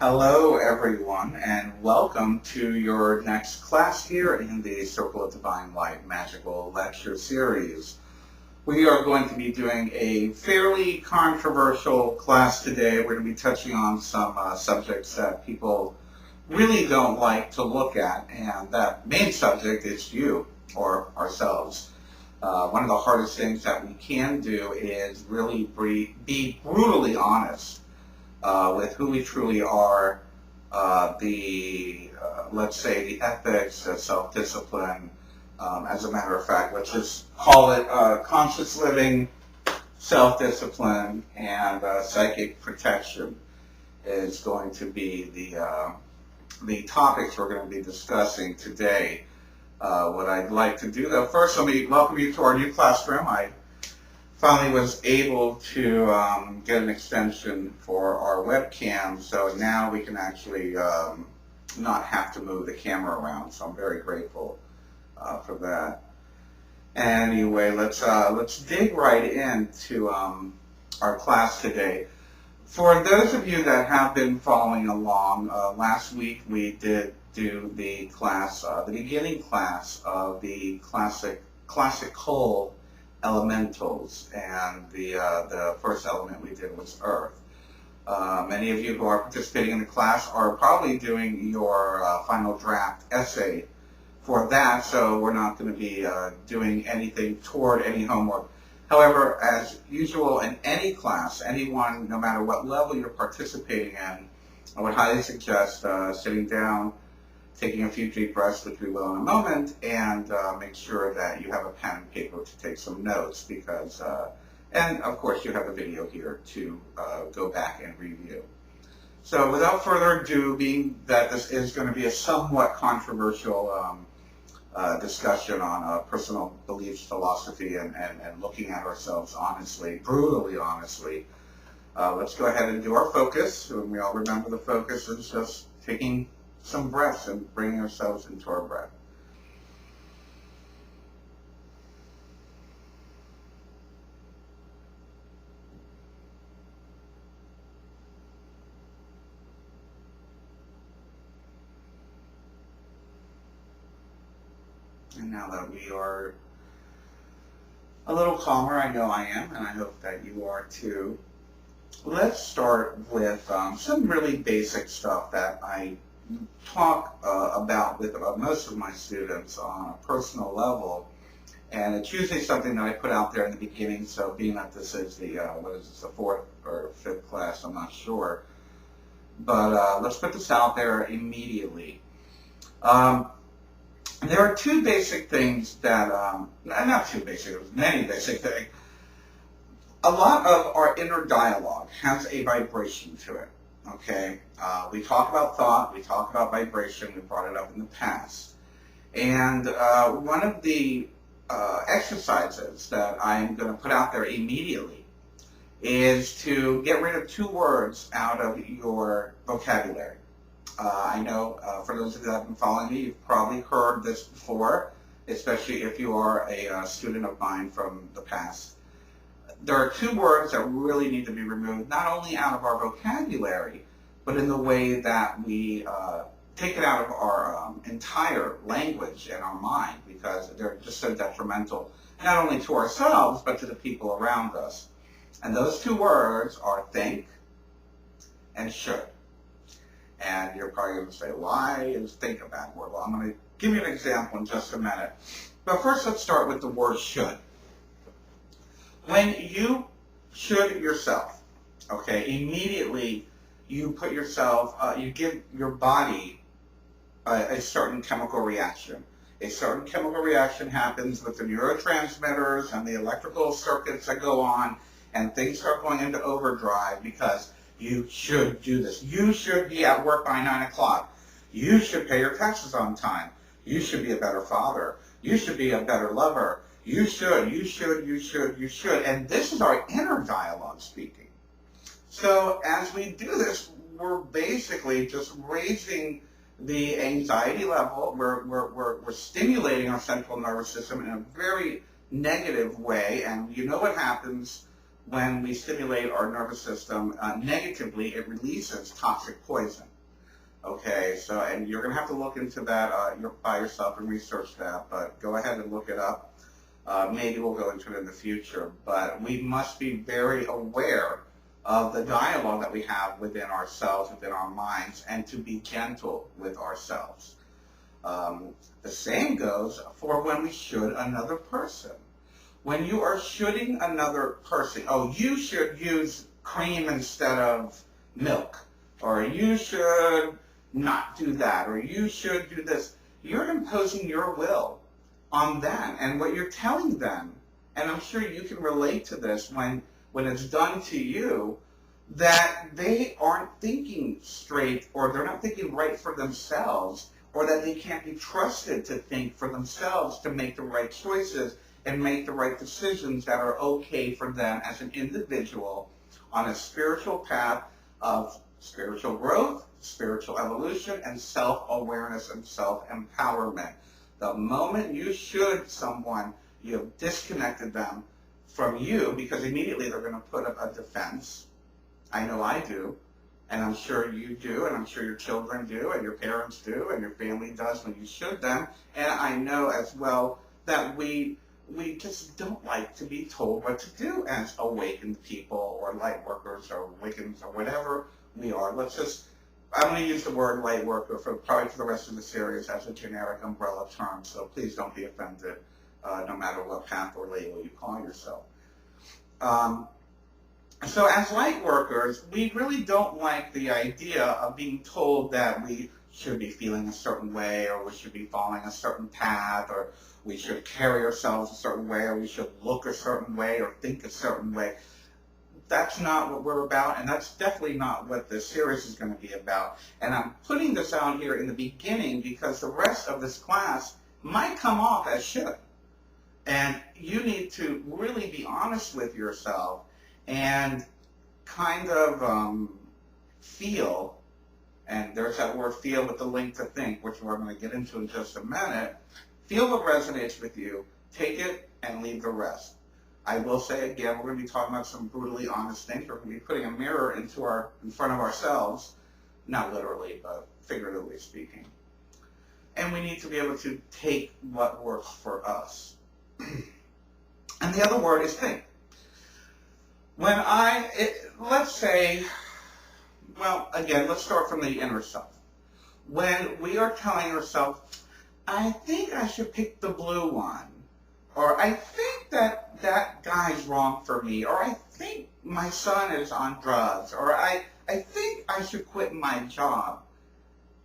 Hello, everyone, and welcome to your next class here in the Circle of Divine Light Magical Lecture Series. We are going to be doing a fairly controversial class today. We're going to be touching on some subjects that people really don't like to look at, and that main subject is you, or ourselves. One of the hardest things that we can do is really be brutally honest with who we truly are, let's say, the ethics, the self-discipline. As a matter of fact, let's just call it conscious living, self-discipline, and psychic protection is going to be the topics we're going to be discussing today. What I'd like to do, though, first let me welcome you to our new classroom. I finally was able to get an extension for our webcam, so now we can actually not have to move the camera around, so I'm very grateful for that. Anyway, let's dig right into our class today. For those of you that have been following along, last week we did do the class, the beginning class of the classical elementals, and the first element we did was Earth. Many of you who are participating in the class are probably doing your final draft essay for that, so we're not going to be doing anything toward any homework. However, as usual in any class, anyone, no matter what level you're participating in, I would highly suggest sitting down, taking a few deep breaths, which we will in a moment, and make sure that you have a pen and paper to take some notes because, and of course you have a video here to go back and review. So without further ado, being that this is going to be a somewhat controversial discussion on personal beliefs, philosophy, and looking at ourselves honestly, brutally honestly, let's go ahead and do our focus. And we all remember the focus is just taking some breaths and bringing ourselves into our breath. And now that we are a little calmer, I know I am, and I hope that you are too, let's start with some really basic stuff that I talk about with most of my students on a personal level, and it's usually something that I put out there in the beginning. So being that this is the the fourth or fifth class, I'm not sure, but let's put this out there immediately. There are two basic things that not two basic, many basic things. A lot of our inner dialogue has a vibration to it. Okay, we talk about thought, we talk about vibration, we brought it up in the past. And one of the exercises that I'm going to put out there immediately is to get rid of two words out of your vocabulary. I know for those of you that have been following me, you've probably heard this before, especially if you are a student of mine from the past. There are two words that really need to be removed, not only out of our vocabulary, but in the way that we take it out of our entire language and our mind, because they're just so detrimental, not only to ourselves, but to the people around us. And those two words are think and should. And you're probably going to say, why is think a bad word? Well, I'm going to give you an example in just a minute. But first, let's start with the word should. When you should yourself, okay, immediately you put yourself, you give your body a certain chemical reaction. A certain chemical reaction happens with the neurotransmitters and the electrical circuits that go on, and things start going into overdrive because you should do this. You should be at work by 9 o'clock. You should pay your taxes on time. You should be a better father. You should be a better lover. You should. And this is our inner dialogue speaking. So as we do this, we're basically just raising the anxiety level. We're stimulating our central nervous system in a very negative way. And you know what happens when we stimulate our nervous system negatively, it releases toxic poison. Okay, so, and you're going to have to look into that by yourself and research that, but go ahead and look it up. Maybe we'll go into it in the future, but we must be very aware of the dialogue that we have within ourselves, within our minds, and to be gentle with ourselves. The same goes for when we should another person. When you are shoulding another person, oh, you should use cream instead of milk, or you should not do that, or you should do this. You're imposing your will on them, and what you're telling them, and I'm sure you can relate to this when it's done to you, that they aren't thinking straight, or they're not thinking right for themselves, or that they can't be trusted to think for themselves, to make the right choices and make the right decisions that are okay for them as an individual on a spiritual path of spiritual growth, spiritual evolution, and self-awareness and self-empowerment. The moment you should someone, you have disconnected them from you, because immediately they're going to put up a defense. I know I do, and I'm sure you do, and I'm sure your children do, and your parents do, and your family does when you should them. And I know as well that we just don't like to be told what to do as awakened people or light workers or Wiccans or whatever we are. I'm going to use the word light worker probably for the rest of the series as a generic umbrella term, so please don't be offended no matter what path or label you call yourself. So as light workers, we really don't like the idea of being told that we should be feeling a certain way, or we should be following a certain path, or we should carry ourselves a certain way, or we should look a certain way, or think a certain way. That's not what we're about, and that's definitely not what this series is going to be about. And I'm putting this out here in the beginning because the rest of this class might come off as should. And you need to really be honest with yourself and kind of feel, and there's that word feel with the link to think, which we're going to get into in just a minute. Feel what resonates with you, take it, and leave the rest. I will say again, we're going to be talking about some brutally honest things. We're going to be putting a mirror in front of ourselves, not literally, but figuratively speaking. And we need to be able to take what works for us. And the other word is think. Let's say, well, again, let's start from the inner self. When we are telling ourselves, I think I should pick the blue one, or I think that guy's wrong for me, or I think my son is on drugs, or I think I should quit my job.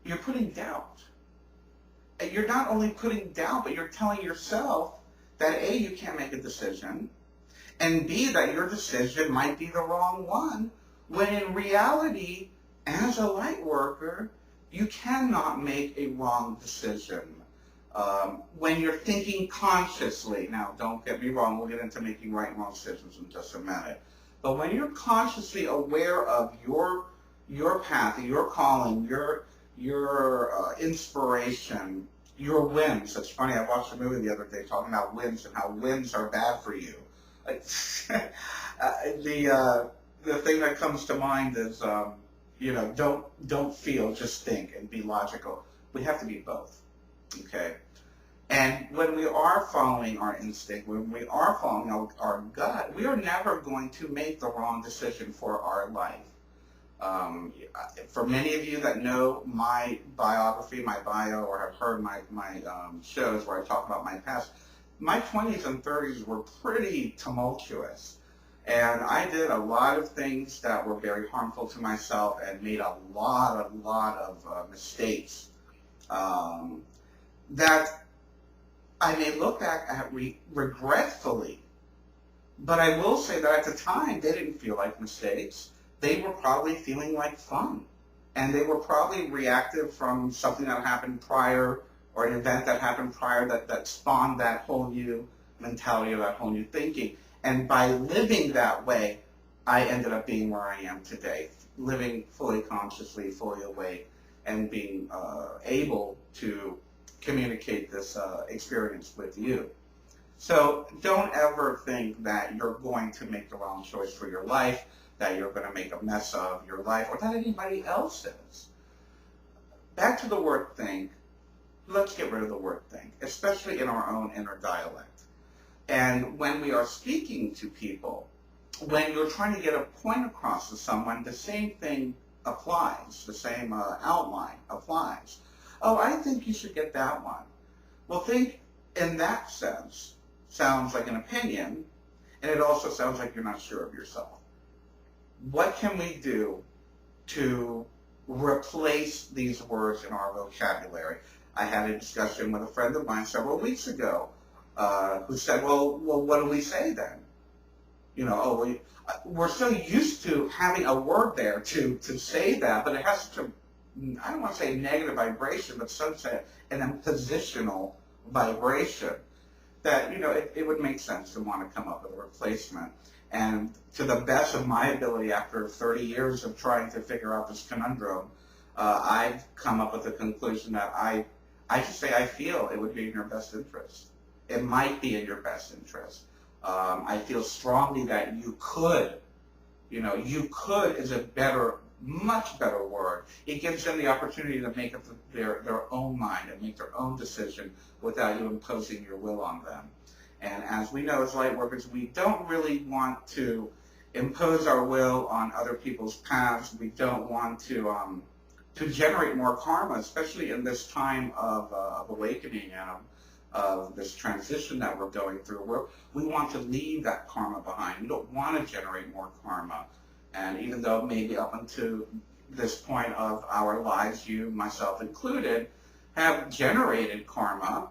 You're putting doubt. And you're not only putting doubt, but you're telling yourself that A, you can't make a decision, and B, that your decision might be the wrong one, when in reality, as a light worker, you cannot make a wrong decision. When you're thinking consciously, now don't get me wrong, we'll get into making right and wrong decisions in just a minute, but when you're consciously aware of your path, your calling, your inspiration, your whims. It's funny, I watched a movie the other day talking about whims and how whims are bad for you. The thing that comes to mind is, don't feel, just think and be logical. We have to be both, okay? And when we are following our instinct, when we are following our gut, we are never going to make the wrong decision for our life. For many of you that know my biography, my bio, or have heard my shows where I talk about my past, my 20s and 30s were pretty tumultuous. And I did a lot of things that were very harmful to myself and made a lot of mistakes that I may look back at regretfully. But I will say that at the time, they didn't feel like mistakes. They were probably feeling like fun. And they were probably reactive from something that happened prior, or an event that happened prior that spawned that whole new mentality or that whole new thinking. And by living that way, I ended up being where I am today, living fully consciously, fully awake, and being able to communicate this experience with you. So don't ever think that you're going to make the wrong choice for your life, that you're going to make a mess of your life, or that anybody else is. Back to the word think. Let's get rid of the word think, especially in our own inner dialect. And when we are speaking to people, when you're trying to get a point across to someone, the same thing applies. The same outline applies. Oh, I think you should get that one. Well, think in that sense sounds like an opinion, and it also sounds like you're not sure of yourself. What can we do to replace these words in our vocabulary? I had a discussion with a friend of mine several weeks ago who said, well, what do we say then? We're so used to having a word there to say that, but it has such a, I don't want to say negative vibration, but such an impositional vibration that, it would make sense to want to come up with a replacement. And to the best of my ability, after 30 years of trying to figure out this conundrum, I've come up with the conclusion that I just say I feel it would be in your best interest. It might be in your best interest. I feel strongly that you could. You could is a better, much better word. It gives them the opportunity to make up their own mind and make their own decision without you imposing your will on them. And as we know as light workers, we don't really want to impose our will on other people's paths. We don't want to generate more karma, especially in this time of awakening and of this transition that we're going through. We want to leave that karma behind. We don't want to generate more karma. And even though maybe up until this point of our lives, you, myself included, have generated karma,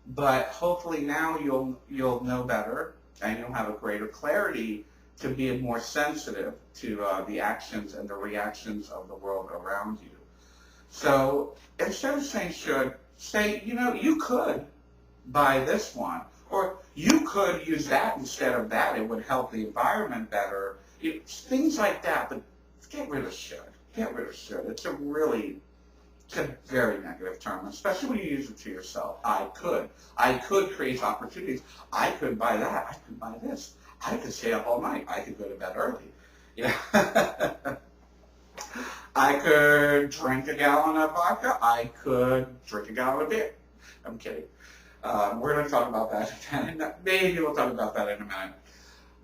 but hopefully now you'll know better and you'll have a greater clarity to be more sensitive to the actions and the reactions of the world around you. So instead of saying should, say, you could buy this one, or you could use that instead of that. It would help the environment better. Things like that, but get rid of should. Get rid of should. It's a very negative term, especially when you use it to yourself. I could. I could create opportunities. I could buy that. I could buy this. I could stay up all night. I could go to bed early. I could drink a gallon of vodka. I could drink a gallon of beer. I'm kidding. We're going to talk about that in a minute. Maybe we'll talk about that in a minute.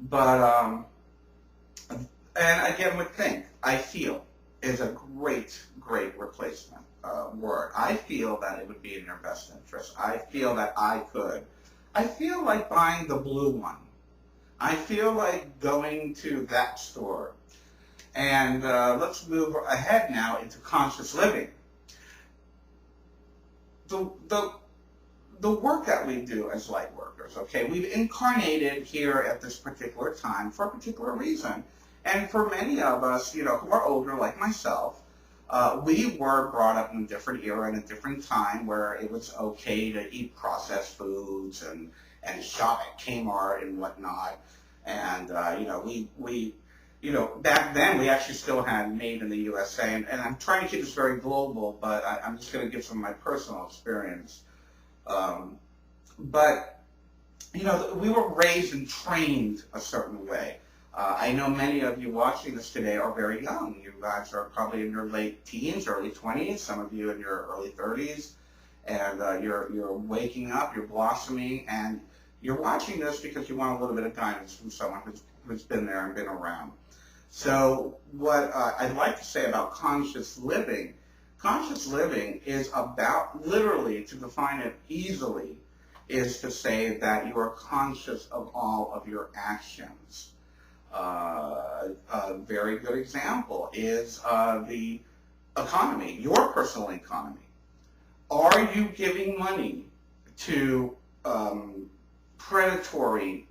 But, and again with think, I feel is a great, great replacement word. I feel that it would be in your best interest. I feel that I could. I feel like buying the blue one. I feel like going to that store. And let's move ahead now into conscious living. The work that we do as light workers, okay, we've incarnated here at this particular time for a particular reason. And for many of us, who are older, like myself, we were brought up in a different era and a different time where it was okay to eat processed foods and shop at Kmart and whatnot. And, back then we actually still had made in the USA. And I'm trying to keep this very global, but I'm just going to give some of my personal experience. We were raised and trained a certain way. I know many of you watching this today are very young. You guys are probably in your late teens, early 20s, some of you in your early 30s, and you're waking up, you're blossoming, and you're watching this because you want a little bit of guidance from someone who's been there and been around. So what I'd like to say about conscious living is about, literally, to define it easily, is to say that you are conscious of all of your actions. A very good example is the economy, your personal economy. Are you giving money to predatory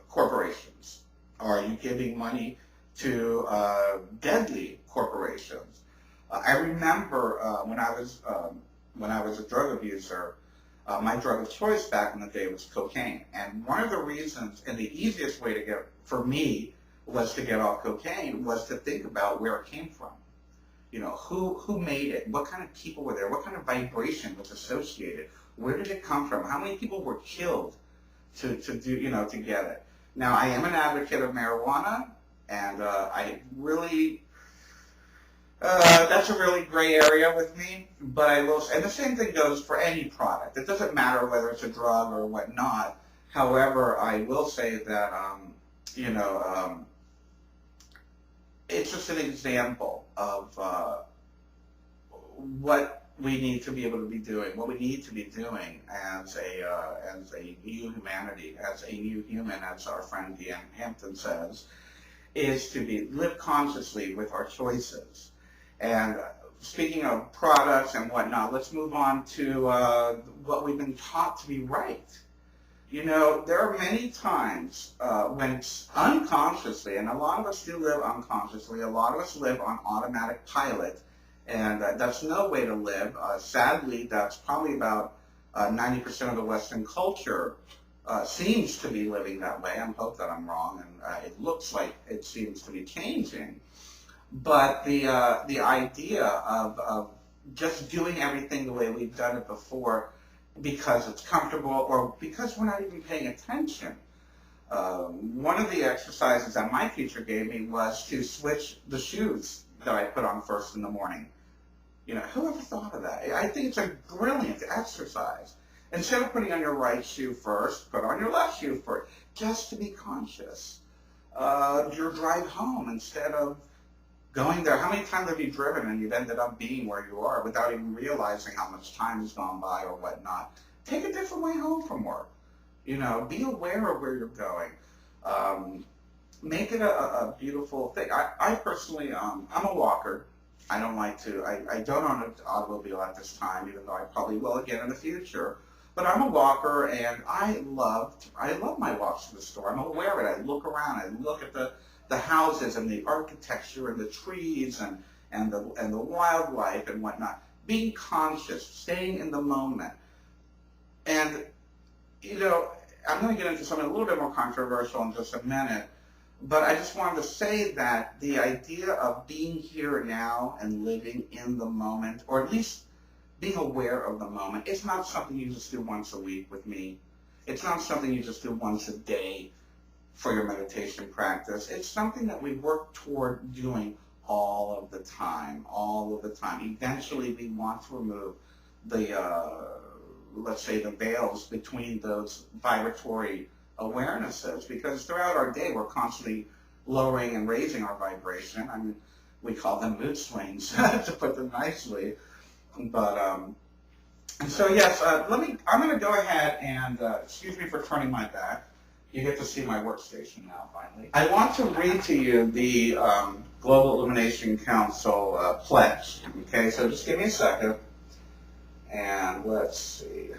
corporations? Are you giving money to deadly corporations? I remember when I was a drug abuser, my drug of choice back in the day was cocaine. And one of the reasons, and the easiest way to get, for me, was to get off cocaine, was to think about where it came from. Who made it? What kind of people were there? What kind of vibration was associated? Where did it come from? How many people were killed do, you know, to get it. Now, I am an advocate of marijuana, and I really, that's a really gray area with me, but I will, and the same thing goes for any product. It doesn't matter whether it's a drug or whatnot. However, I will say that, you know, it's just an example of what we need to be able to be doing, what we need to be doing as a new humanity, as a new human, as our friend Deanne Hampton says, is to live consciously with our choices. And speaking of products and whatnot, let's move on to what we've been taught to be right. You know, there are many times when unconsciously, and a lot of us do live unconsciously, a lot of us live on automatic pilot, and that's no way to live. Sadly, that's probably about 90% of the Western culture seems to be living that way. I hope that I'm wrong, and it looks like it seems to be changing. But the idea of just doing everything the way we've done it before because it's comfortable or because we're not even paying attention. One of the exercises that my teacher gave me was to switch the shoes that I put on first in the morning. You know, who ever thought of that? I think it's a brilliant exercise. Instead of putting on your right shoe first, put on your left shoe first, just to be conscious. Your drive home instead of going there. How many times have you driven and you've ended up being where you are without even realizing how much time has gone by or whatnot? Take a different way home from work. You know, be aware of where you're going. Make it a beautiful thing. I personally, I'm a walker. I don't like to, I don't own an automobile at this time, even though I probably will again in the future. But I'm a walker, and I love my walks to the store. I'm aware of it. I look around. I look at the houses and the architecture and the trees and the wildlife and whatnot. Being conscious, staying in the moment. And, you know, I'm going to get into something a little bit more controversial in just a minute. But I just wanted to say that the idea of being here now and living in the moment, or at least being aware of the moment, it's not something you just do once a week with me. It's not something you just do once a day for your meditation practice. It's something that we work toward doing all of the time, Eventually, we want to remove the, let's say, the veils between those vibratory awarenesses, because throughout our day we're constantly lowering and raising our vibration. I mean, we call them mood swings, to put them nicely. But and so yes, I'm going to go ahead and excuse me for turning my back. You get to see my workstation now, finally. I want to read to you the Global Illumination Council pledge. Okay, so just give me a second, and let's see.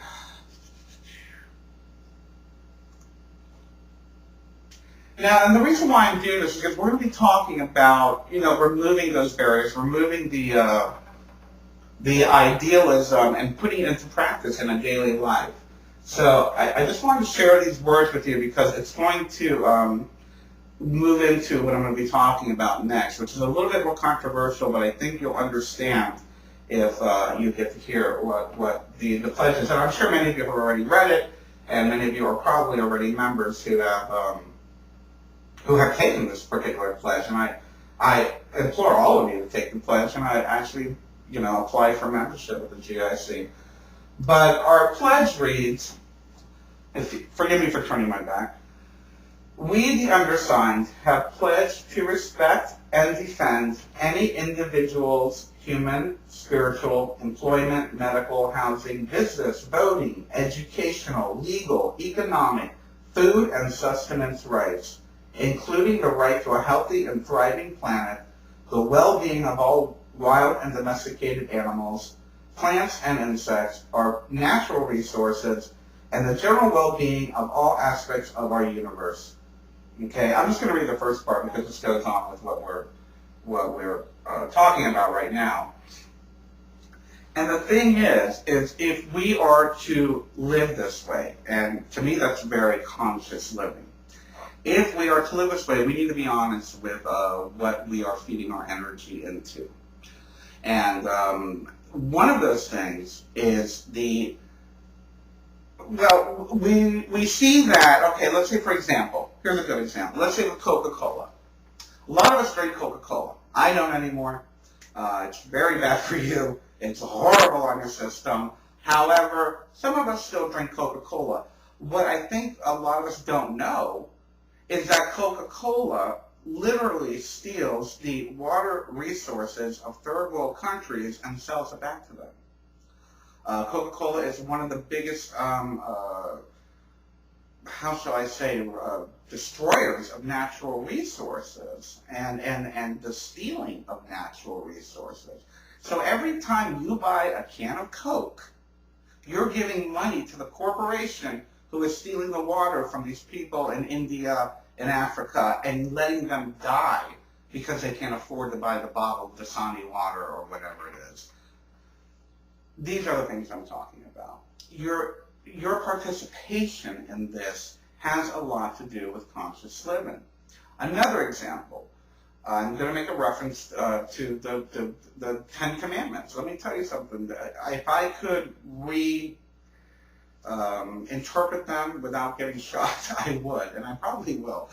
Now, and the reason why I'm doing this is because we're going to be talking about, you know, removing those barriers, removing the idealism and putting it into practice in a daily life. So I just wanted to share these words with you because it's going to move into what I'm going to be talking about next, which is a little bit more controversial, but I think you'll understand if you get to hear what the pledge is. And I'm sure many of you have already read it, and many of you are probably already members who have taken this particular pledge. And I implore all of you to take the pledge, and I actually, you know, apply for membership with the GIC. But our pledge reads, forgive me for turning my back, we, the undersigned, have pledged to respect and defend any individual's human, spiritual, employment, medical, housing, business, voting, educational, legal, economic, food, and sustenance rights, including the right to a healthy and thriving planet, the well-being of all wild and domesticated animals, plants and insects, our natural resources, and the general well-being of all aspects of our universe. Okay, I'm just going to read the first part because this goes on with what we're talking about right now. And the thing is if we are to live this way, and to me that's very conscious living, if we are to live this way, we need to be honest with what we are feeding our energy into. And one of those things is Well, we see that, okay, let's say, for example, here's a good example. Let's say with Coca-Cola. A lot of us drink Coca-Cola. I don't anymore. It's very bad for you. It's horrible on your system. However, some of us still drink Coca-Cola. What I think a lot of us don't know is that Coca-Cola literally steals the water resources of third world countries and sells it back to them. Coca-Cola is one of the biggest, how shall I say, destroyers of natural resources and the stealing of natural resources. So every time you buy a can of Coke, you're giving money to the corporation who is stealing the water from these people in India, in Africa, and letting them die because they can't afford to buy the bottled Dasani water or whatever it is. These are the things I'm talking about. Your participation in this has a lot to do with conscious living. Another example, I'm going to make a reference to the Ten Commandments. Let me tell you something. If I could interpret them without getting shot, I would, and I probably will.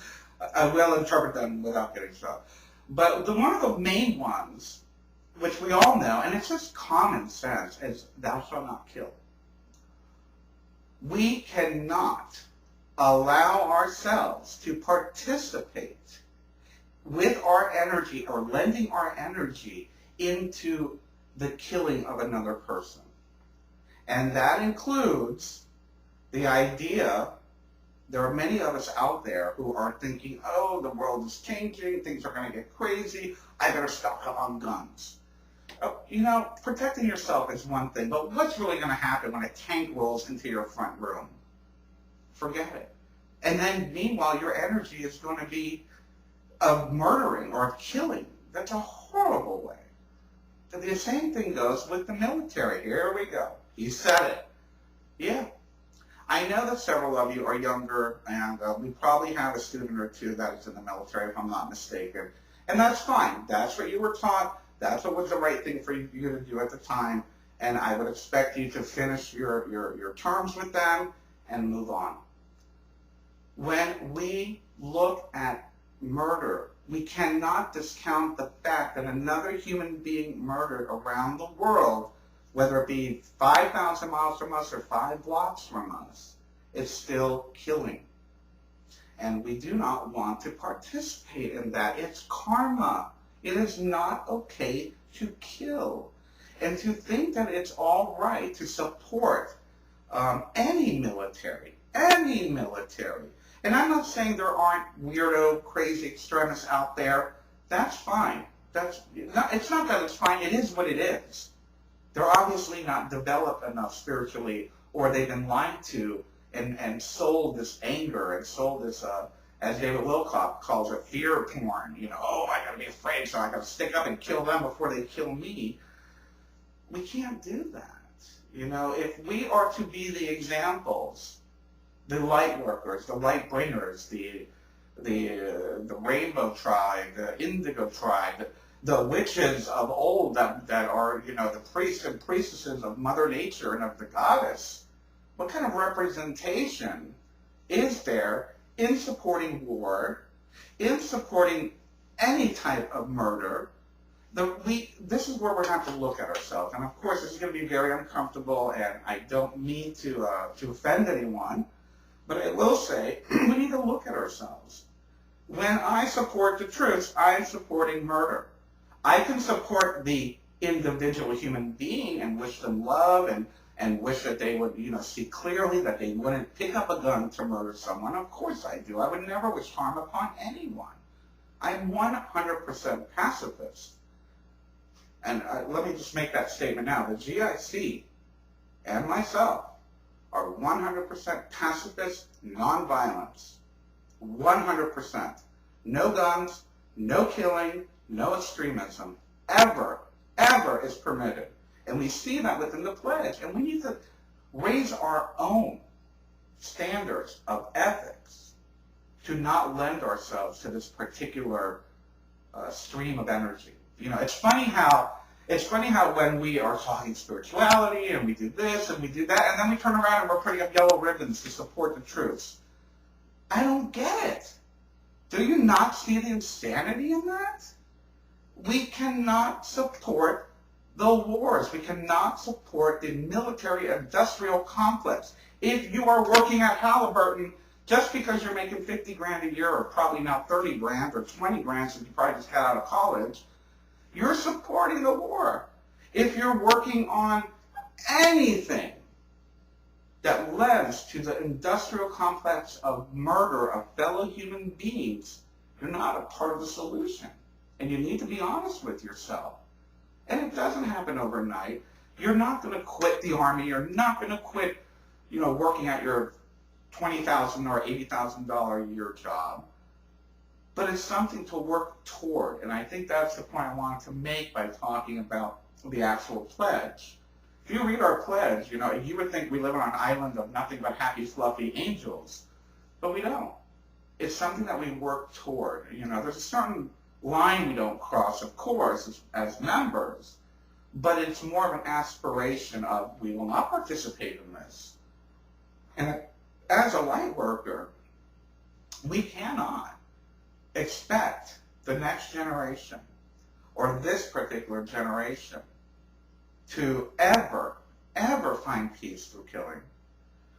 I will interpret them without getting shot. But one of the main ones, which we all know, and it's just common sense, is thou shalt not kill. We cannot allow ourselves to participate with our energy or lending our energy into the killing of another person. And that includes the idea, there are many of us out there who are thinking, oh, the world is changing, things are going to get crazy, I better stock up on guns. You know, protecting yourself is one thing, but what's really going to happen when a tank rolls into your front room? Forget it. And then, meanwhile, your energy is going to be of murdering or of killing. That's a horrible way. The same thing goes with the military. Here we go. You said it. Yeah. I know that several of you are younger, and we probably have a student or two that is in the military, if I'm not mistaken. And that's fine. That's what you were taught. That's what was the right thing for you to do at the time, and I would expect you to finish your terms with them and move on. When we look at murder, we cannot discount the fact that another human being murdered around the world, whether it be 5,000 miles from us or 5 blocks from us, is still killing. And we do not want to participate in that. It's karma. It is not okay to kill. And to think that it's all right to support any military. And I'm not saying there aren't weirdo, crazy extremists out there. That's fine. It's not that it's fine. It is what it is. They're obviously not developed enough spiritually, or they've been lied to and sold this anger and sold this as David Wilcock calls it, fear porn. You know, oh, I gotta be afraid, so I gotta stick up and kill them before they kill me. We can't do that. You know, if we are to be the examples, the light workers, the light bringers, the rainbow tribe, the indigo tribe, the witches of old that are, you know, the priests and priestesses of Mother Nature and of the goddess, what kind of representation is there in supporting war, in supporting any type of murder? This is where we're going to have to look at ourselves. And of course, this is going to be very uncomfortable, and I don't mean to offend anyone, but I will say we need to look at ourselves. When I support the troops, I'm supporting murder. I can support the individual human being and wish them love and wish that they would, you know, see clearly that they wouldn't pick up a gun to murder someone. Of course I do. I would never wish harm upon anyone. I'm 100% pacifist. And let me just make that statement now. The GIC and myself are 100% pacifist nonviolence. 100%. No guns, no killing, no extremism. Ever is permitted. And we see that within the pledge. And we need to raise our own standards of ethics to not lend ourselves to this particular stream of energy. You know, it's funny how It's funny how when we are talking spirituality and we do this and we do that, and then we turn around and we're putting up yellow ribbons to support the troops. I don't get it. Do you not see the insanity in that? We cannot support the wars. We cannot support the military-industrial complex. If you are working at Halliburton, just because you're making 50 grand a year, or probably now 30 grand or 20 grand since you probably just got out of college, you're supporting the war. If you're working on anything that lends to the industrial complex of murder of fellow human beings, you're not a part of the solution. And you need to be honest with yourself. And it doesn't happen overnight. You're not going to quit the Army. You're not going to quit, working at your $20,000 or $80,000 a year job. But it's something to work toward. And I think that's the point I wanted to make by talking about the actual pledge. If you read our pledge, you would think we live on an island of nothing but happy, fluffy angels. But we don't. It's something that we work toward. There's a certain line we don't cross, of course, as members. But it's more of an aspiration of, we will not participate in this. And as a light worker, we cannot expect the next generation or this particular generation to ever find peace through killing.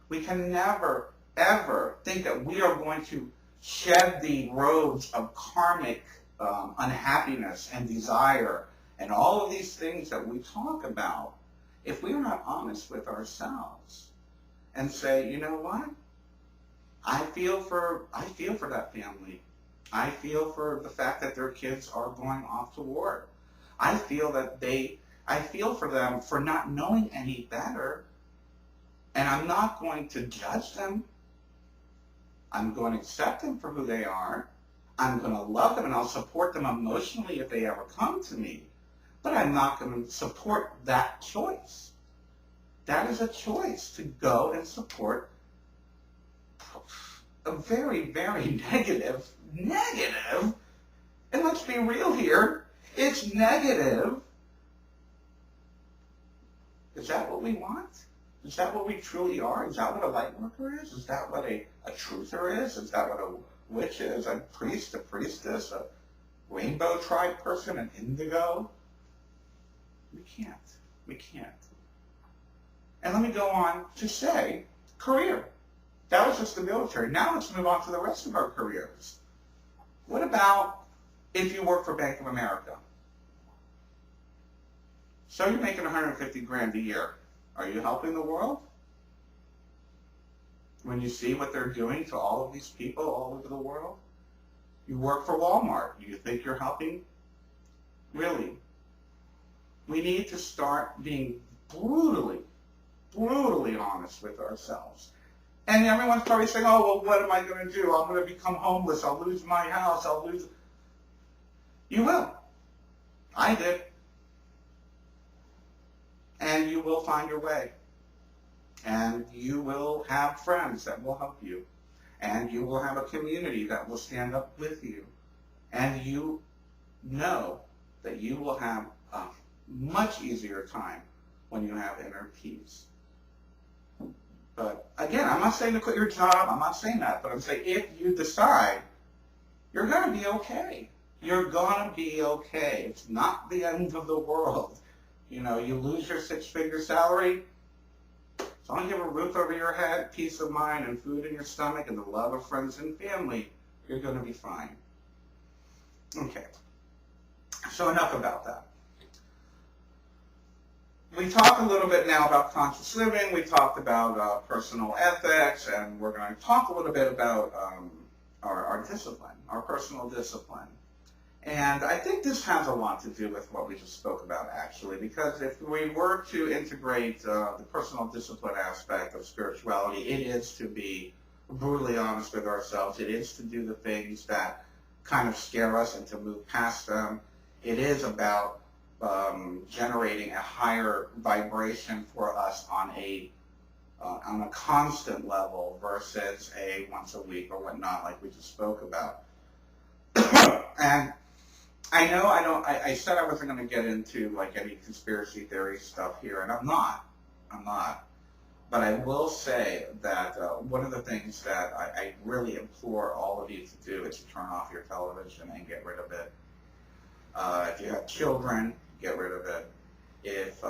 We can never, ever think that we are going to shed the robes of karmic unhappiness and desire and all of these things that we talk about if we are not honest with ourselves and say, you know what? I feel for that family. I feel for the fact that their kids are going off to war. I feel for them for not knowing any better, and I'm not going to judge them. I'm going to accept them for who they are. I'm going to love them, and I'll support them emotionally if they ever come to me. But I'm not going to support that choice. That is a choice to go and support a very, very negative, and let's be real here, it's negative. Is that what we want? Is that what we truly are? Is that what a light worker is? Is that what a truther is? Is that what a witch is? A priest, a priestess, a rainbow tribe person, an indigo? We can't. And let me go on to say, career. That was just the military. Now let's move on to the rest of our careers. What about if you work for Bank of America? So you're making 150 grand a year. Are you helping the world? When you see what they're doing to all of these people all over the world? You work for Walmart. Do you think you're helping? Really? We need to start being brutally honest with ourselves. And everyone's probably saying, oh, well, what am I going to do? I'm going to become homeless. I'll lose my house. You will. I did. And you will find your way. And you will have friends that will help you. And you will have a community that will stand up with you. And you know that you will have a much easier time when you have inner peace. But again, I'm not saying to quit your job. I'm not saying that. But I'm saying if you decide, you're going to be okay. You're going to be okay. It's not the end of the world. You lose your 6-figure salary. As long as you have a roof over your head, peace of mind, and food in your stomach, and the love of friends and family, you're going to be fine. Okay. So enough about that. We talked a little bit now about conscious living. We talked about personal ethics, and we're going to talk a little bit about our discipline, our personal discipline. And I think this has a lot to do with what we just spoke about, actually, because if we were to integrate the personal discipline aspect of spirituality, it is to be brutally honest with ourselves. It is to do the things that kind of scare us and to move past them. It is about generating a higher vibration for us on a constant level versus a once a week or whatnot, like we just spoke about. And I know I said I wasn't going to get into like any conspiracy theory stuff here, and I'm not. I'm not. But I will say that one of the things that I really implore all of you to do is to turn off your television and get rid of it. If you have children, get rid of it. If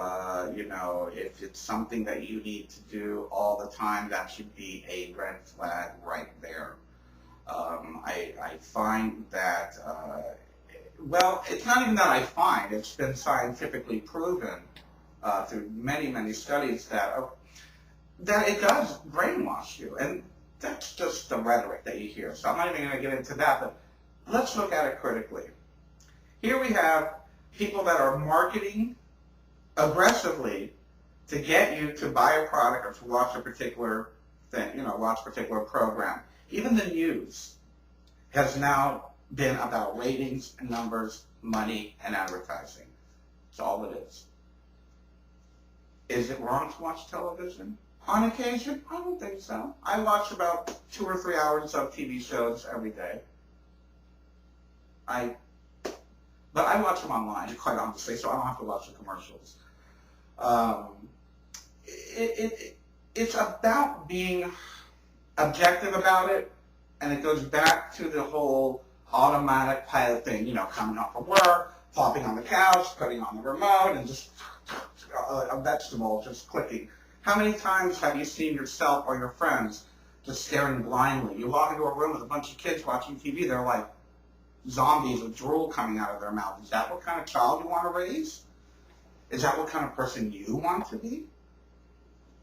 if it's something that you need to do all the time, that should be a red flag right there. I find that, well, it's not even that I find, it's been scientifically proven through many, many studies that it does brainwash you. And that's just the rhetoric that you hear. So I'm not even going to get into that, but let's look at it critically. Here we have people that are marketing aggressively to get you to buy a product or to watch a particular thing, watch a particular program. Even the news has now been about ratings and numbers, money, and advertising. That's all it is. Is it wrong to watch television? On occasion, I don't think so. I watch about 2 or 3 hours of TV shows every day. But I watch them online, quite honestly, so I don't have to watch the commercials. It's about being objective about it, and it goes back to the whole automatic pilot thing, coming off of work, flopping on the couch, putting on the remote, and just a vegetable, just clicking. How many times have you seen yourself or your friends just staring blindly? You walk into a room with a bunch of kids watching TV, they're like zombies with drool coming out of their mouth. Is that what kind of child you want to raise? Is that what kind of person you want to be?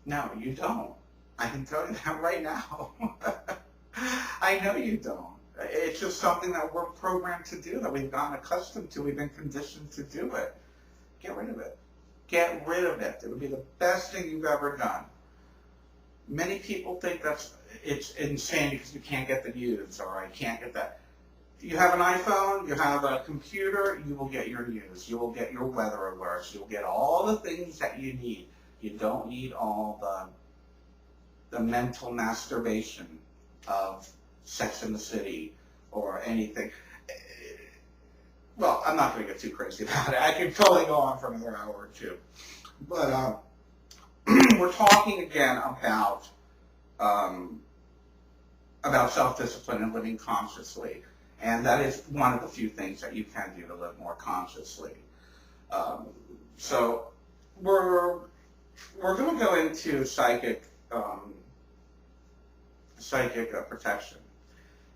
No, you don't. I can tell you that right now. I know you don't. It's just something that we're programmed to do, that we've gotten accustomed to. We've been conditioned to do it. Get rid of it. Get rid of it. It would be the best thing you've ever done. Many people think it's insane because you can't get the news, or I can't get that. You have an iPhone, you have a computer, you will get your news. You will get your weather alerts. You'll get all the things that you need. You don't need all the mental masturbation of Sex in the City or anything. Well, I'm not going to get too crazy about it. I could totally go on for another hour or two. But we're talking again about self-discipline and living consciously. And that is one of the few things that you can do to live more consciously. So we're going to go into psychic protection.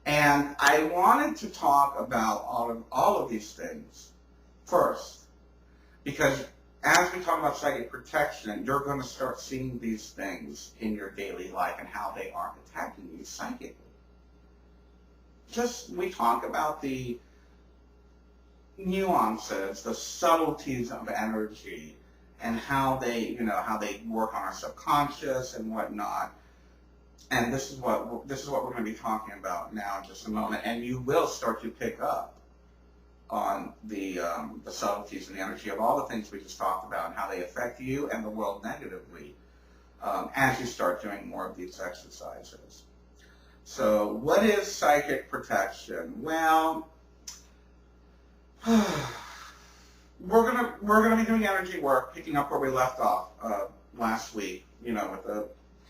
And I wanted to talk about all of these things first, because as we talk about psychic protection, you're going to start seeing these things in your daily life and how they are attacking you psychically. We talk about the nuances, the subtleties of energy, and how they work on our subconscious and whatnot. And this is what we're going to be talking about now in just a moment. And you will start to pick up on the subtleties and the energy of all the things we just talked about and how they affect you and the world negatively as you start doing more of these exercises. So what is psychic protection? Well, we're gonna be doing energy work, picking up where we left off last week, with the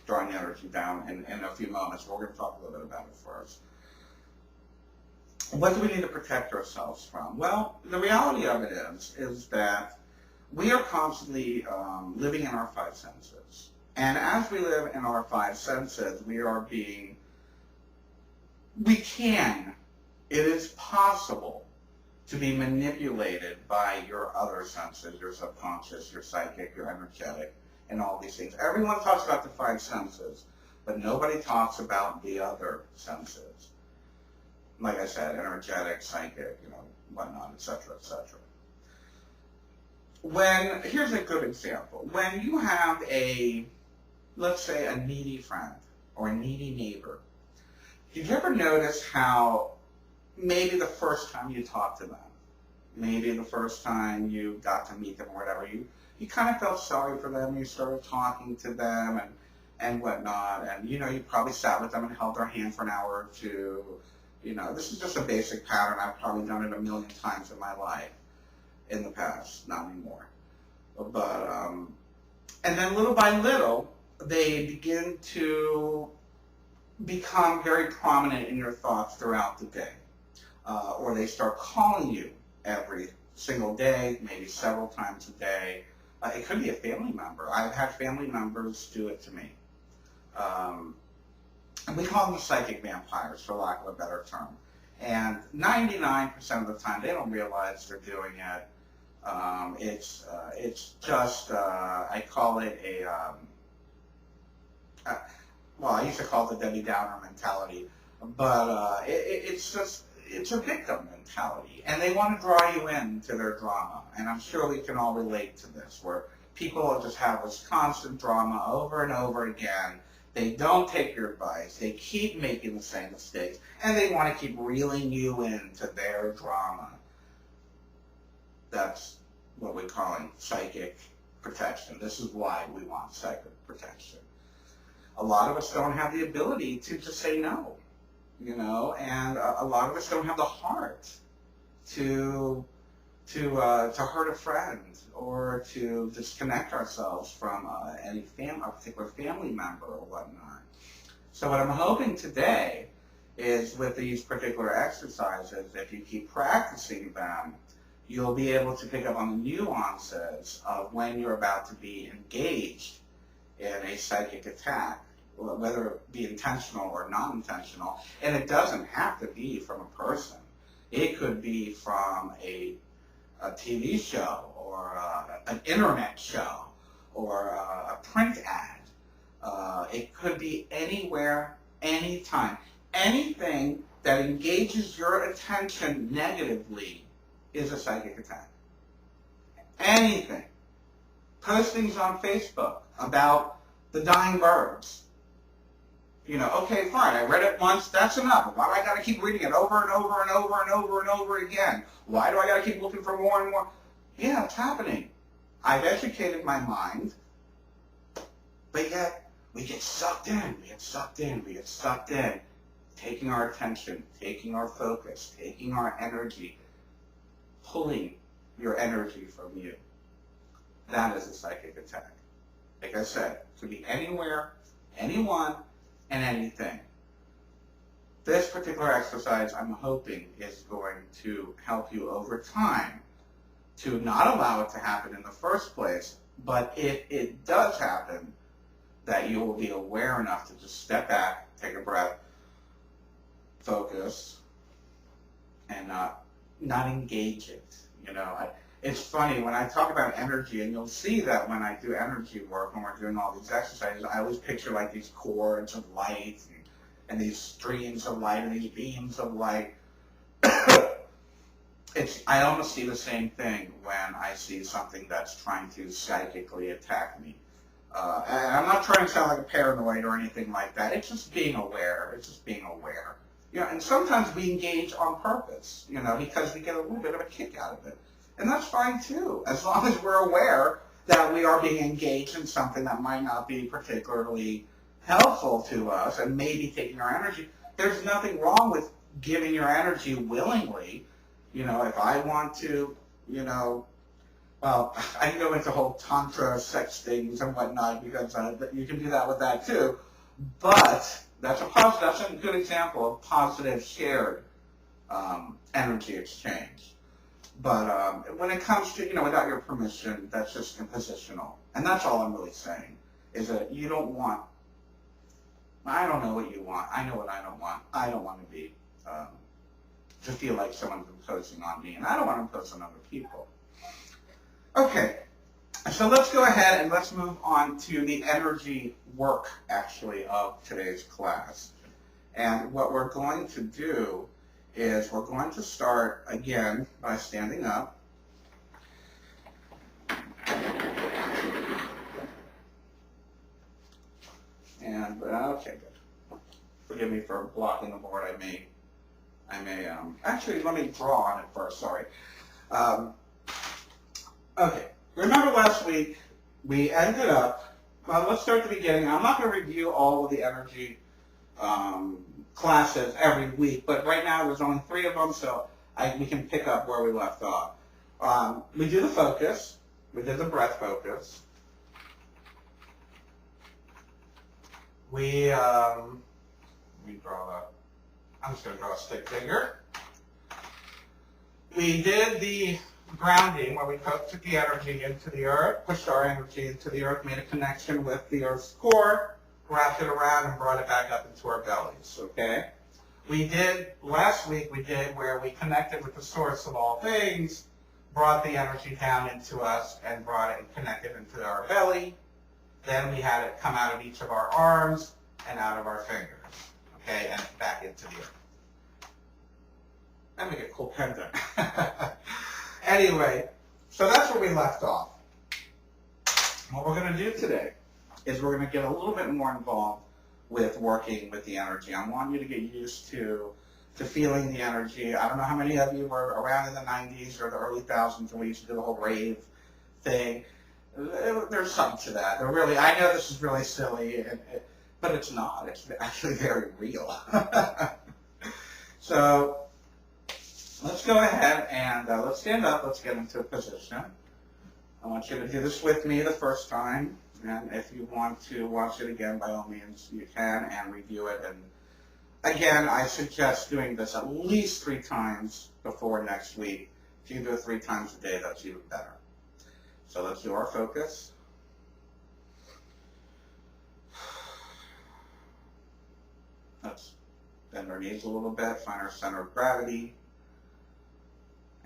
drawing the energy down in a few moments. We're going to talk a little bit about it first. What do we need to protect ourselves from? Well, the reality of it is that we are constantly living in our five senses. And as we live in our five senses, it is possible to be manipulated by your other senses, your subconscious, your psychic, your energetic, and all these things. Everyone talks about the five senses, but nobody talks about the other senses. Like I said, energetic, psychic, whatnot, etc., etc. Here's a good example. When you have let's say a needy friend or a needy neighbor, did you ever notice how maybe the first time you talked to them, maybe the first time you got to meet them or whatever, you kind of felt sorry for them, you started talking to them and whatnot, and you probably sat with them and held their hand for an hour or two, This is just a basic pattern. I've probably done it a million times in my life in the past, not anymore. But, and then little by little, they begin to become very prominent in your thoughts throughout the day. Or they start calling you every single day, maybe several times a day. It could be a family member. I've had family members do it to me. And we call them the psychic vampires, for lack of a better term. And 99% of the time, they don't realize they're doing it. It's just, I call it well, I used to call it the Debbie Downer mentality, but it's a victim mentality, and they want to draw you into their drama. And I'm sure we can all relate to this, where people just have this constant drama over and over again. They don't take your advice. They keep making the same mistakes, and they want to keep reeling you into their drama. That's what we're calling psychic protection. This is why we want psychic protection. A lot of us don't have the ability to just say no, and a lot of us don't have the heart to hurt a friend or to disconnect ourselves from a particular family member or whatnot. So what I'm hoping today is, with these particular exercises, if you keep practicing them, you'll be able to pick up on the nuances of when you're about to be engaged in a psychic attack, whether it be intentional or non-intentional. And it doesn't have to be from a person. It could be from a TV show or an internet show or a print ad. It could be anywhere, anytime. Anything that engages your attention negatively is a psychic attack. Anything. Postings on Facebook about the dying birds. Okay, fine, I read it once, that's enough. Why do I got to keep reading it over and over and over and over and over again? Why do I got to keep looking for more and more? Yeah, it's happening. I've educated my mind, but yet we get sucked in, taking our attention, taking our focus, taking our energy, pulling your energy from you. That is a psychic attack. Like I said, it could be anywhere, anyone, and anything. This particular exercise, I'm hoping, is going to help you over time to not allow it to happen in the first place, but if it does happen, that you will be aware enough to just step back, take a breath, focus, and not engage it. It's funny, when I talk about energy, and you'll see that when I do energy work, when we're doing all these exercises, I always picture like these cords of light and these streams of light and these beams of light. I almost see the same thing when I see something that's trying to psychically attack me. And I'm not trying to sound like a paranoid or anything like that. It's just being aware. And sometimes we engage on purpose, because we get a little bit of a kick out of it. And that's fine too, as long as we're aware that we are being engaged in something that might not be particularly helpful to us and maybe taking our energy. There's nothing wrong with giving your energy willingly. If I want to, well, I can go into whole tantra sex things and whatnot, because you can do that with that too. But that's a good example of positive shared energy exchange. But when it comes to, without your permission, that's just impositional. And that's all I'm really saying, is that you don't want, I don't know what you want. I know what I don't want. I don't want to feel like someone's imposing on me, and I don't want to impose on other people. Okay, so let's go ahead and let's move on to the energy work, actually, of today's class. And what we're going to do is we're going to start, again, by standing up. And, okay, good. Forgive me for blocking the board. I may, actually, let me draw on it first, sorry. Okay, remember last week, we ended up, well, let's start at the beginning. I'm not going to review all of the energy classes every week, but right now there's only 3 of them, so we can pick up where we left off. We do the focus. We did the breath focus. We draw the, I'm just going to draw a stick figure. We did the grounding where we took the energy into the earth, pushed our energy into the earth, made a connection with the earth's core, wrapped it around and brought it back up into our bellies, okay? Last week we did where we connected with the source of all things, brought the energy down into us and brought it and connected into our belly. Then we had it come out of each of our arms and out of our fingers, okay, and back into the earth. That make a cool pendant. Anyway, so that's where we left off. What we're going to do today is we're going to get a little bit more involved with working with the energy. I want you to get used to feeling the energy. I don't know how many of you were around in the 90s or the early 2000s when we used to do the whole rave thing. There's something to that. I know this is really silly, but it's not. It's actually very real. So let's go ahead and let's stand up. Let's get into a position. I want you to do this with me the first time. And if you want to watch it again, by all means, you can, and review it. And again, I suggest doing this at least 3 times before next week. If you can do it 3 times a day, that's even better. So let's do our focus. Let's bend our knees a little bit, find our center of gravity.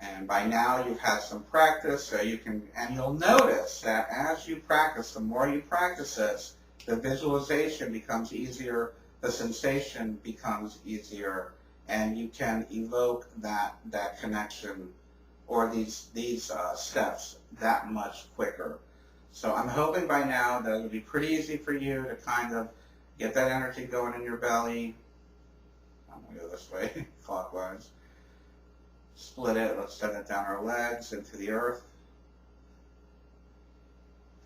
And by now you've had some practice, so you'll notice that as you practice, the more you practice this, the visualization becomes easier, the sensation becomes easier, and you can evoke that connection or these steps that much quicker. So I'm hoping by now that it'll be pretty easy for you to kind of get that energy going in your belly. I'm going to go this way, clockwise. Split it. Let's send it down our legs into the earth.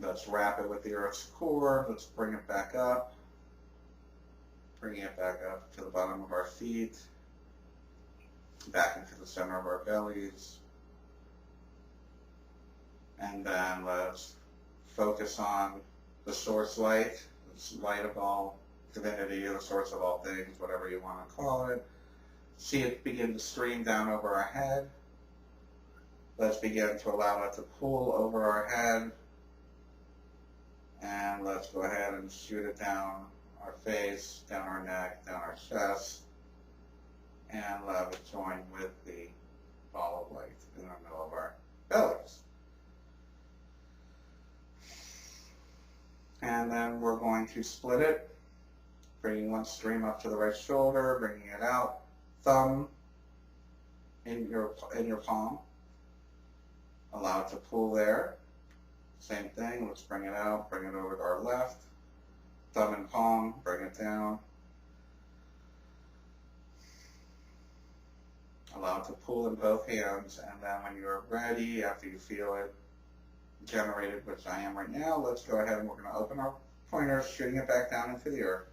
Let's wrap it with the earth's core. Let's bring it back up. Bringing it back up to the bottom of our feet. Back into the center of our bellies. And then let's focus on the source light. The light of all divinity, the source of all things, whatever you want to call it. See it begin to stream down over our head. Let's begin to allow it to pull over our head. And let's go ahead and shoot it down our face, down our neck, down our chest. And let it join with the ball of light in the middle of our bellies. And then we're going to split it, bringing one stream up to the right shoulder, bringing it out. Thumb in your palm. Allow it to pull there. Same thing. Let's bring it out. Bring it over to our left. Thumb and palm. Bring it down. Allow it to pull in both hands. And then when you're ready, after you feel it generated, which I am right now, let's go ahead and we're going to open our pointers, shooting it back down into the earth.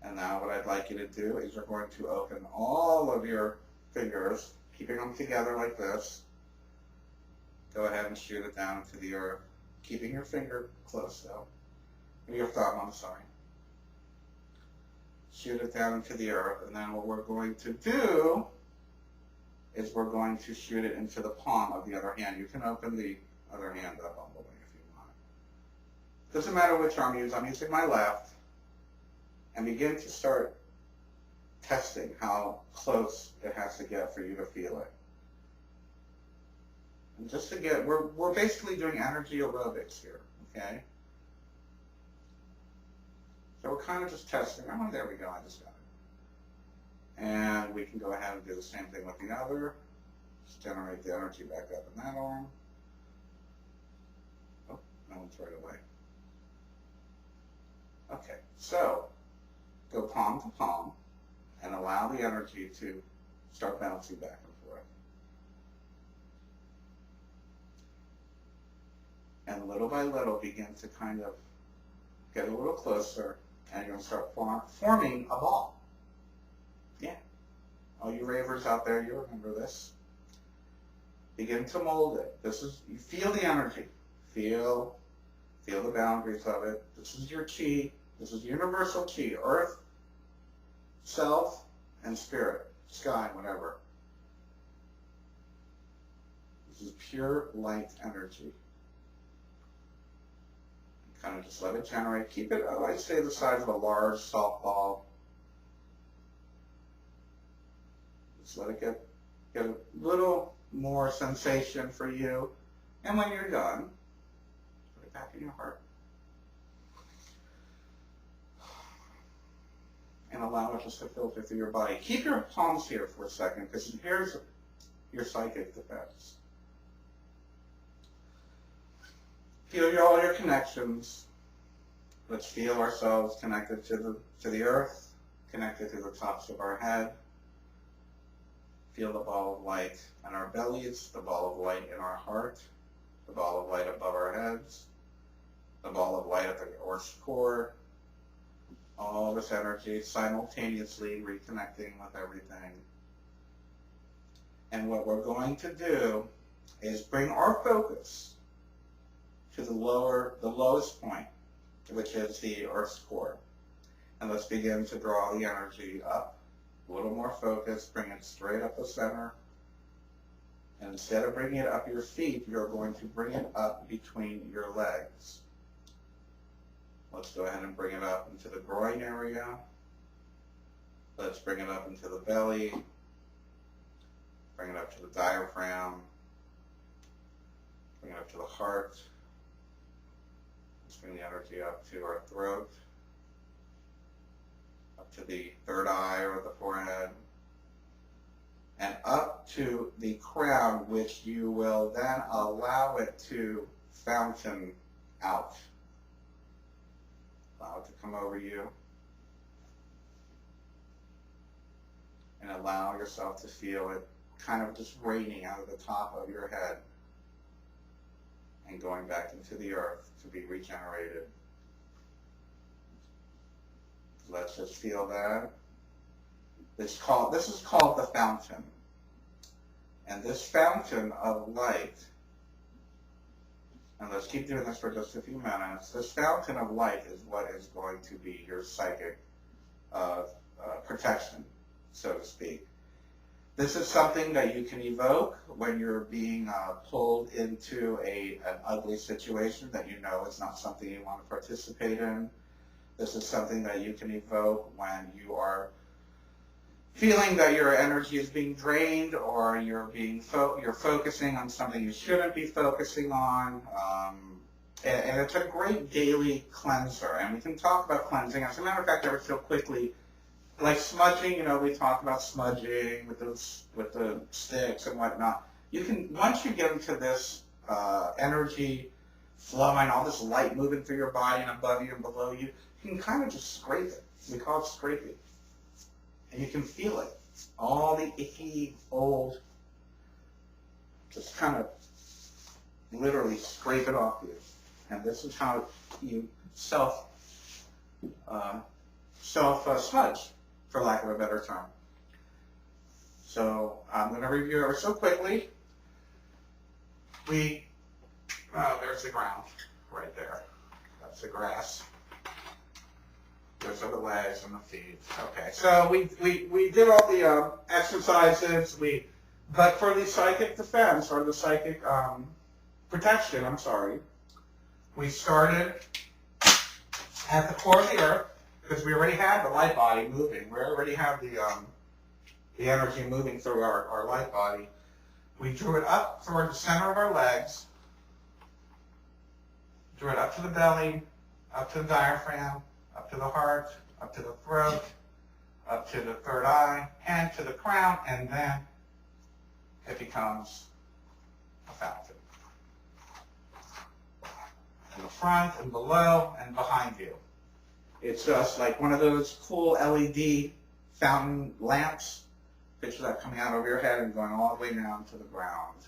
And now what I'd like you to do is you're going to open all of your fingers, keeping them together like this. Go ahead and shoot it down into the earth, keeping your finger close though. Your thumb, I'm sorry. Shoot it down into the earth, and then what we're going to do is we're going to shoot it into the palm of the other hand. You can open the other hand up all the way if you want. Doesn't matter which arm you use. I'm using my left. And begin to start testing how close it has to get for you to feel it. And just to get, we're basically doing energy aerobics here, okay? So we're kind of just testing. Oh, there we go, I just got it. And we can go ahead and do the same thing with the other. Just generate the energy back up in that arm. Oh, that one's right away. Okay, so go palm to palm and allow the energy to start bouncing back and forth. And little by little begin to kind of get a little closer, and you're going to start forming a ball. Yeah. All you ravers out there, you remember this. Begin to mold it. You feel the energy. Feel the boundaries of it. This is your chi. This is universal chi. Earth, self, and spirit. Sky, whatever. This is pure light energy. Kind of just let it generate. Keep it, I'd say, the size of a large softball. Just let it get a little more sensation for you. And when you're done, put it back in your heart. And allow it just to filter through your body. Keep your palms here for a second, because here's your psychic defense. Feel all your connections. Let's feel ourselves connected to the earth, connected to the tops of our head. Feel the ball of light in our bellies, the ball of light in our heart, the ball of light above our heads, the ball of light at the earth's core. All this energy simultaneously reconnecting with everything. And what we're going to do is bring our focus to the lowest point, which is the earth's core. And let's begin to draw the energy up. A little more focus, bring it straight up the center. And instead of bringing it up your feet, you're going to bring it up between your legs. Let's go ahead and bring it up into the groin area. Let's bring it up into the belly. Bring it up to the diaphragm. Bring it up to the heart. Let's bring the energy up to our throat. Up to the third eye or the forehead. And up to the crown, which you will then allow it to fountain out. Allow it to come over you. And allow yourself to feel it kind of just raining out of the top of your head and going back into the earth to be regenerated. Let's just feel that. This is called the fountain. And this fountain of light, and let's keep doing this for just a few minutes, this fountain of light is what is going to be your psychic protection, so to speak. This is something that you can evoke when you're being pulled into an ugly situation that you know is not something you want to participate in. This is something that you can evoke when you are feeling that your energy is being drained, or you're focusing on something you shouldn't be focusing on. And it's a great daily cleanser. And we can talk about cleansing. As a matter of fact, ever so quickly, like smudging, we talk about smudging with the sticks and whatnot. You can, once you get into this energy flowing, all this light moving through your body and above you and below you, you can kind of just scrape it. We call it scraping. And you can feel it. All the icky, old, just kind of literally scrape it off you. And this is how you self-smudge, for lack of a better term. So I'm going to review ever so quickly. There's the ground right there. That's the grass. Those are the legs and the feet. Okay, so we did all the exercises. But for the psychic defense, or the psychic protection, we started at the core of the earth, because we already had the light body moving. We already have the energy moving through our light body. We drew it up toward the center of our legs, drew it up to the belly, up to the diaphragm, up to the heart, up to the throat, up to the third eye, and to the crown, and then it becomes a fountain. In the front and below and behind you. It's just like one of those cool LED fountain lamps. Picture that coming out over your head and going all the way down to the ground.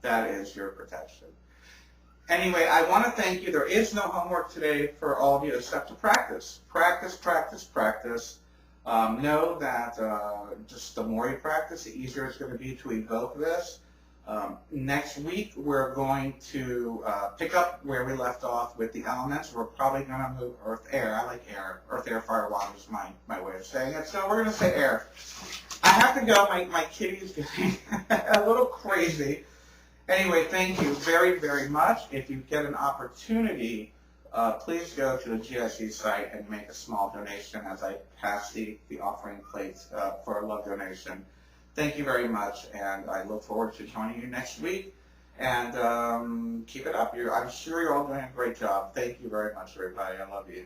That is your protection. Anyway, I want to thank you. There is no homework today for all of you except to practice. Practice, practice, practice. Know that just the more you practice, the easier it's going to be to evoke this. Next week, we're going to pick up where we left off with the elements. We're probably going to move earth, air. I like air. Earth, air, fire, water is my way of saying it. So we're going to say air. I have to go. My kitty's getting a little crazy. Anyway, thank you very, very much. If you get an opportunity, please go to the GSE site and make a small donation as I pass the offering plates for a love donation. Thank you very much, and I look forward to joining you next week. And keep it up. I'm sure you're all doing a great job. Thank you very much, everybody. I love you.